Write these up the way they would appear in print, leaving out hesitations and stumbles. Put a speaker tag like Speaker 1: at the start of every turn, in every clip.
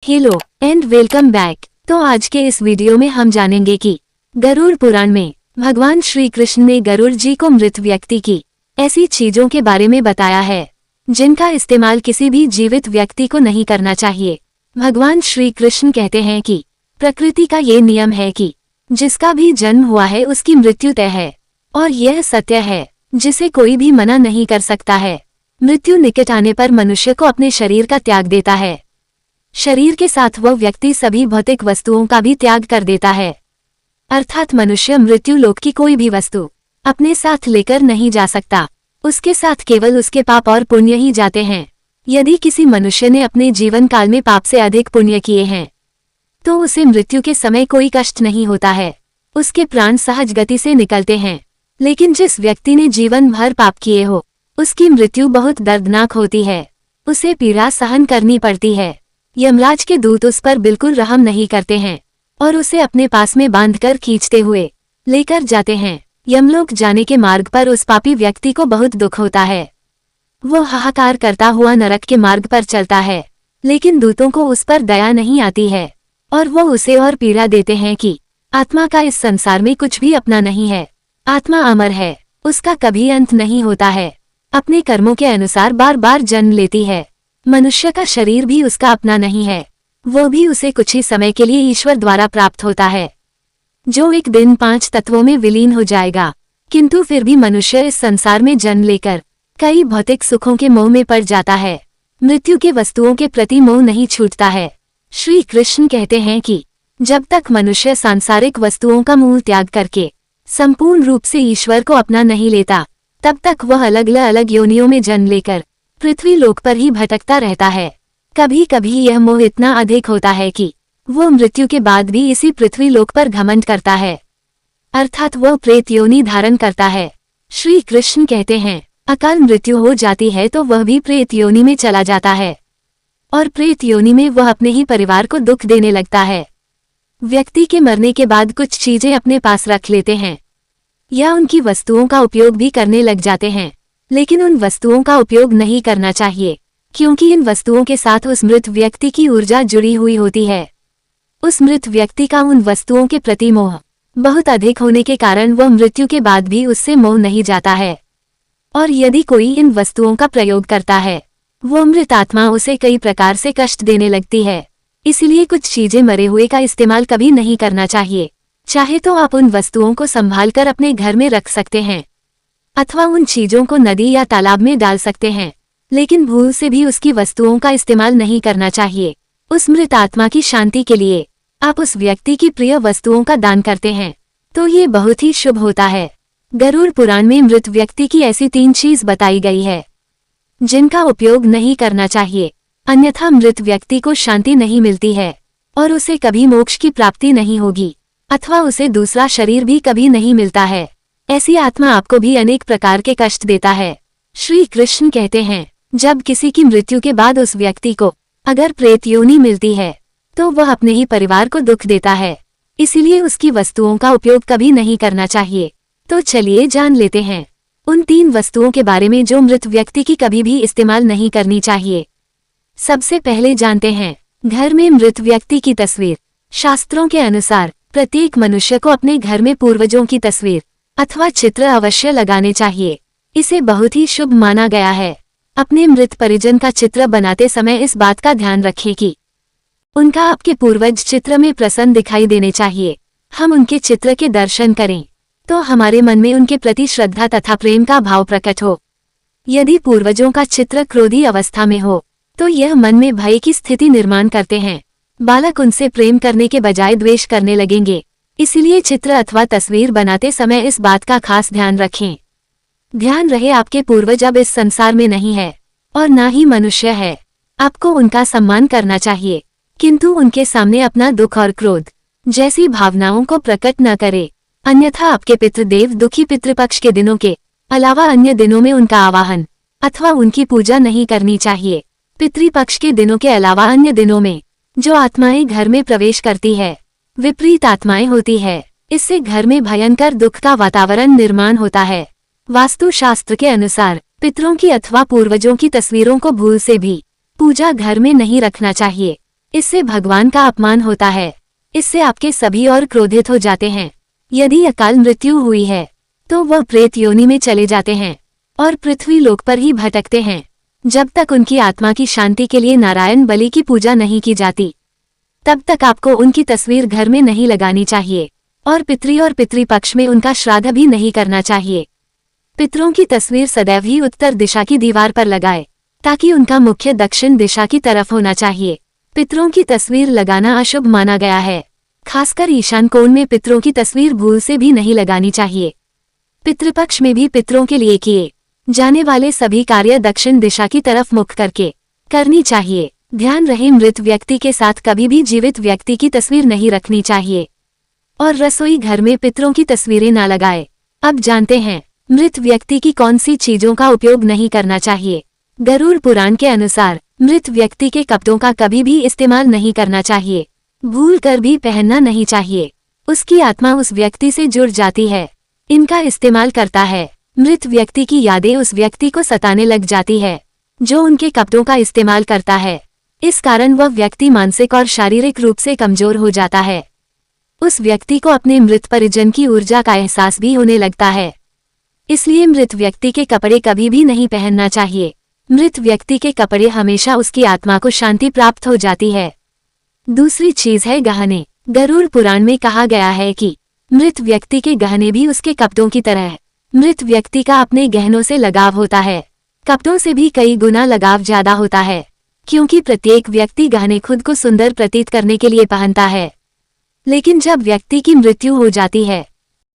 Speaker 1: Hello and welcome back. तो आज के इस वीडियो में हम जानेंगे कि गरुड़ पुराण में भगवान श्री कृष्ण ने गरुड़ जी को मृत व्यक्ति की ऐसी चीजों के बारे में बताया है जिनका इस्तेमाल किसी भी जीवित व्यक्ति को नहीं करना चाहिए। भगवान श्री कृष्ण कहते हैं कि प्रकृति का ये नियम है कि जिसका भी जन्म हुआ है उसकी मृत्यु तय है और यह सत्य है जिसे कोई भी मना नहीं कर सकता है। मृत्यु निकट आने पर मनुष्य को अपने शरीर का त्याग देता है। शरीर के साथ वह व्यक्ति सभी भौतिक वस्तुओं का भी त्याग कर देता है, अर्थात मनुष्य मृत्यु लोक की कोई भी वस्तु अपने साथ लेकर नहीं जा सकता। उसके साथ केवल उसके पाप और पुण्य ही जाते हैं। यदि किसी मनुष्य ने अपने जीवन काल में पाप से अधिक पुण्य किए हैं तो उसे मृत्यु के समय कोई कष्ट नहीं होता है, उसके प्राण सहज गति से निकलते हैं। लेकिन जिस व्यक्ति ने जीवन भर पाप किए हो उसकी मृत्यु बहुत दर्दनाक होती है, उसे पीड़ा सहन करनी पड़ती है। यमराज के दूत उस पर बिल्कुल रहम नहीं करते हैं और उसे अपने पास में बांधकर खींचते हुए लेकर जाते हैं। यमलोक जाने के मार्ग पर उस पापी व्यक्ति को बहुत दुख होता है। वो हाहाकार करता हुआ नरक के मार्ग पर चलता है, लेकिन दूतों को उस पर दया नहीं आती है और वो उसे और पीड़ा देते हैं कि आत्मा का इस संसार में कुछ भी अपना नहीं है। आत्मा अमर है, उसका कभी अंत नहीं होता है, अपने कर्मों के अनुसार बार बार जन्म लेती है। मनुष्य का शरीर भी उसका अपना नहीं है, वो भी उसे कुछ ही समय के लिए ईश्वर द्वारा प्राप्त होता है, जो एक दिन 5 तत्वों में विलीन हो जाएगा। किंतु फिर भी मनुष्य इस संसार में जन्म लेकर कई भौतिक सुखों के मोह में पड़ जाता है। मृत्यु के वस्तुओं के प्रति मोह नहीं छूटता है। श्री कृष्ण कहते हैं कि जब तक मनुष्य सांसारिक वस्तुओं का मूल त्याग करके संपूर्ण रूप से ईश्वर को अपना नहीं लेता, तब तक वह अलग अलग योनियों में जन्म लेकर पृथ्वी लोक पर ही भटकता रहता है। कभी कभी यह मोह इतना अधिक होता है कि वो मृत्यु के बाद भी इसी पृथ्वी लोक पर घमंड करता है, अर्थात वह प्रेत योनि धारण करता है। श्री कृष्ण कहते हैं अकाल मृत्यु हो जाती है तो वह भी प्रेत योनि में चला जाता है और प्रेत योनि में वह अपने ही परिवार को दुख देने लगता है। व्यक्ति के मरने के बाद कुछ चीजें अपने पास रख लेते हैं या उनकी वस्तुओं का उपयोग भी करने लग जाते हैं, लेकिन उन वस्तुओं का उपयोग नहीं करना चाहिए क्योंकि इन वस्तुओं के साथ उस मृत व्यक्ति की ऊर्जा जुड़ी हुई होती है। उस मृत व्यक्ति का उन वस्तुओं के प्रति मोह बहुत अधिक होने के कारण वह मृत्यु के बाद भी उससे मोह नहीं जाता है और यदि कोई इन वस्तुओं का प्रयोग करता है वो मृत आत्मा उसे कई प्रकार से कष्ट देने लगती है। इसलिए कुछ चीजें मरे हुए का इस्तेमाल कभी नहीं करना चाहिए। चाहे तो आप उन वस्तुओं को संभाल कर अपने घर में रख सकते हैं अथवा उन चीजों को नदी या तालाब में डाल सकते हैं, लेकिन भूल से भी उसकी वस्तुओं का इस्तेमाल नहीं करना चाहिए। उस मृत आत्मा की शांति के लिए आप उस व्यक्ति की प्रिय वस्तुओं का दान करते हैं तो ये बहुत ही शुभ होता है। गरुड़ पुराण में मृत व्यक्ति की ऐसी 3 चीज बताई गई है जिनका उपयोग नहीं करना चाहिए, अन्यथा मृत व्यक्ति को शांति नहीं मिलती है और उसे कभी मोक्ष की प्राप्ति नहीं होगी अथवा उसे दूसरा शरीर भी कभी नहीं मिलता है। ऐसी आत्मा आपको भी अनेक प्रकार के कष्ट देता है। श्री कृष्ण कहते हैं जब किसी की मृत्यु के बाद उस व्यक्ति को अगर प्रेत योनि मिलती है तो वह अपने ही परिवार को दुख देता है, इसीलिए उसकी वस्तुओं का उपयोग कभी नहीं करना चाहिए। तो चलिए जान लेते हैं उन 3 वस्तुओं के बारे में जो मृत व्यक्ति की कभी भी इस्तेमाल नहीं करनी चाहिए। सबसे पहले जानते हैं घर में मृत व्यक्ति की तस्वीर। शास्त्रों के अनुसार प्रत्येक मनुष्य को अपने घर में पूर्वजों की तस्वीर अथवा चित्र अवश्य लगाने चाहिए। इसे बहुत ही शुभ माना गया है। अपने मृत परिजन का चित्र बनाते समय इस बात का ध्यान रखें कि उनका आपके पूर्वज चित्र में प्रसन्न दिखाई देने चाहिए। हम उनके चित्र के दर्शन करें तो हमारे मन में उनके प्रति श्रद्धा तथा प्रेम का भाव प्रकट हो। यदि पूर्वजों का चित्र क्रोधी अवस्था में हो तो यह मन में भय की स्थिति निर्माण करते हैं। बालक उनसे प्रेम करने के बजाय द्वेष करने लगेंगे। इसलिए चित्र अथवा तस्वीर बनाते समय इस बात का खास ध्यान रखें। ध्यान रहे आपके पूर्वज अब इस संसार में नहीं है और ना ही मनुष्य है। आपको उनका सम्मान करना चाहिए, किंतु उनके सामने अपना दुख और क्रोध जैसी भावनाओं को प्रकट न करे, अन्यथा आपके पितृदेव दुखी पितृपक्ष के दिनों के अलावा अन्य दिनों में उनका आवाहन अथवा उनकी पूजा नहीं करनी चाहिए। पितृपक्ष के दिनों के अलावा अन्य दिनों में जो आत्माएं घर में प्रवेश करती है विपरीत आत्माएं होती है। इससे घर में भयंकर दुख का वातावरण निर्माण होता है। वास्तु शास्त्र के अनुसार पितरों की अथवा पूर्वजों की तस्वीरों को भूल से भी पूजा घर में नहीं रखना चाहिए। इससे भगवान का अपमान होता है। इससे आपके सभी और क्रोधित हो जाते हैं। यदि अकाल मृत्यु हुई है तो वह प्रेत योनि में चले जाते हैं और पृथ्वी लोक पर ही भटकते हैं जब तक उनकी आत्मा की शांति के लिए नारायण बलि की पूजा नहीं की जाती। तब तक आपको उनकी तस्वीर घर में नहीं लगानी चाहिए और पितृपक्ष में उनका श्राद्ध भी नहीं करना चाहिए। पितरों की तस्वीर सदैव ही उत्तर दिशा की दीवार पर लगाए ताकि उनका मुख्य दक्षिण दिशा की तरफ होना चाहिए। पितरों की तस्वीर लगाना अशुभ माना गया है। खासकर ईशान कोण में पितरों की तस्वीर भूल से भी नहीं लगानी चाहिए। पितृपक्ष में भी पितरों के लिए किए जाने वाले सभी कार्य दक्षिण दिशा की तरफ मुख करके करनी चाहिए। ध्यान रहे, मृत व्यक्ति के साथ कभी भी जीवित व्यक्ति की तस्वीर नहीं रखनी चाहिए और रसोई घर में पितरों की तस्वीरें ना लगाए। अब जानते हैं मृत व्यक्ति की कौन सी चीजों का उपयोग नहीं करना चाहिए। गरुड़ पुराण के अनुसार मृत व्यक्ति के कपड़ों का कभी भी इस्तेमाल नहीं करना चाहिए। भूल कर भी पहनना नहीं चाहिए। उसकी आत्मा उस व्यक्ति से जुड़ जाती है। इनका इस्तेमाल करता है। मृत व्यक्ति की यादें उस व्यक्ति को सताने लग जाती है जो उनके कपड़ों का इस्तेमाल करता है। इस कारण वह व्यक्ति मानसिक और शारीरिक रूप से कमजोर हो जाता है। उस व्यक्ति को अपने मृत परिजन की ऊर्जा का एहसास भी होने लगता है। इसलिए मृत व्यक्ति के कपड़े कभी भी नहीं पहनना चाहिए। मृत व्यक्ति के कपड़े हमेशा उसकी आत्मा को शांति प्राप्त हो जाती है। दूसरी चीज है गहने। गरुड़ पुराण में कहा गया है कि मृत व्यक्ति के गहने भी उसके कपड़ों की तरह है। मृत व्यक्ति का अपने गहनों से लगाव होता है। कपड़ों से भी कई गुना लगाव ज्यादा होता है क्योंकि प्रत्येक व्यक्ति गहने खुद को सुंदर प्रतीत करने के लिए पहनता है। लेकिन जब व्यक्ति की मृत्यु हो जाती है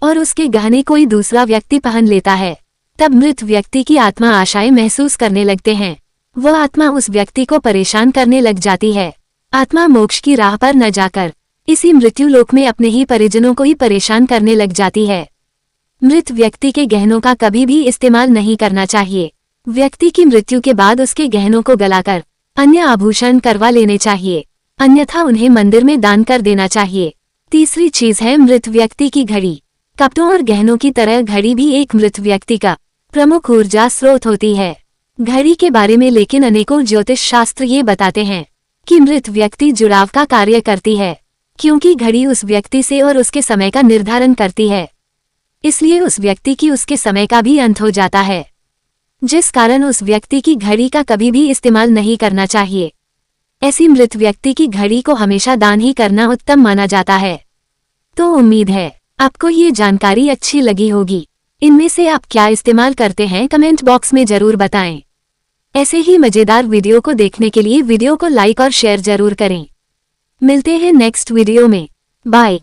Speaker 1: और उसके गहने कोई दूसरा व्यक्ति पहन लेता है तब मृत व्यक्ति की आत्मा आशाएं महसूस करने लगते हैं। वह आत्मा उस व्यक्ति को परेशान करने लग जाती है। आत्मा मोक्ष की राह पर न जाकर इसी मृत्यु लोक में अपने ही परिजनों को ही परेशान करने लग जाती है। मृत व्यक्ति के गहनों का कभी भी इस्तेमाल नहीं करना चाहिए। व्यक्ति की मृत्यु के बाद उसके गहनों को गलाकर अन्य आभूषण करवा लेने चाहिए, अन्यथा उन्हें मंदिर में दान कर देना चाहिए। तीसरी चीज है मृत व्यक्ति की घड़ी। कपड़ों और गहनों की तरह घड़ी भी एक मृत व्यक्ति का प्रमुख ऊर्जा स्रोत होती है। घड़ी के बारे में लेकिन अनेकों ज्योतिष शास्त्र ये बताते हैं कि मृत व्यक्ति जुड़ाव का कार्य करती है क्योंकि घड़ी उस व्यक्ति से और उसके समय का निर्धारण करती है। इसलिए उस व्यक्ति की उसके समय का भी अंत हो जाता है, जिस कारण उस व्यक्ति की घड़ी का कभी भी इस्तेमाल नहीं करना चाहिए। ऐसी मृत व्यक्ति की घड़ी को हमेशा दान ही करना उत्तम माना जाता है। तो उम्मीद है आपको ये जानकारी अच्छी लगी होगी। इनमें से आप क्या इस्तेमाल करते हैं कमेंट बॉक्स में जरूर बताएं। ऐसे ही मजेदार वीडियो को देखने के लिए वीडियो को लाइक और शेयर जरूर करें। मिलते हैं नेक्स्ट वीडियो में। बाय।